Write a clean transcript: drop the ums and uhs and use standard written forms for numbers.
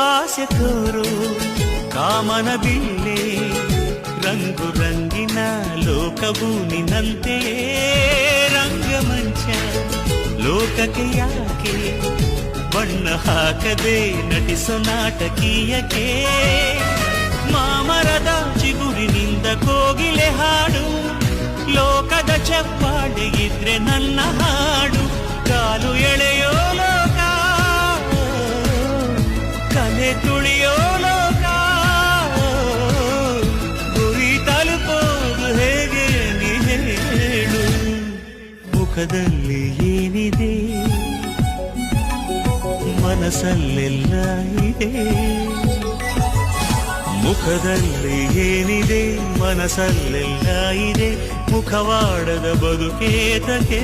ಆಸೆ ತೋರು ಕಾಮನ ಬಿಲ್ಲೆ ರಂಗು ರಂಗಿನ ಲೋಕವು ನಿನ್ನಂತೆ ರಂಗಮಂಚ ಲೋಕಕ್ಕೆ ಯಾಕೆ ಬಣ್ಣ ಹಾಕದೆ ನಟಿಸೋ ನಾಟಕೀಯಕ್ಕೆ ಮಾಮರದ ಚಿಗುರಿನಿಂದ ಕೋಗಿಲೆ ಹಾಡು ಲೋಕದ ಚಪ್ಪಾಳೆ ಇದ್ರೆ ನನ್ನ ಹಾಡು ಕಾಲು ಎಳೆಯೋ ಲೋಕ ಕಲೆ ತುಳಿಯೋ ಲೋಕ ಗುರಿ ತಲುಪೋದು ಹೇಗೆ ನೀ ಹೇಳು ಮುಖದಲ್ಲಿ ಏನಿದೆ ಮನಸ್ಸಲ್ಲೆಲ್ಲ ಇದೆ ಮುಖದಲ್ಲಿ ಏನಿದೆ ಮನಸ್ಸಲ್ಲೆಲ್ಲ ಇದೆ ಮುಖವಾಡದ ಬದುಕೇತಕ್ಕೆ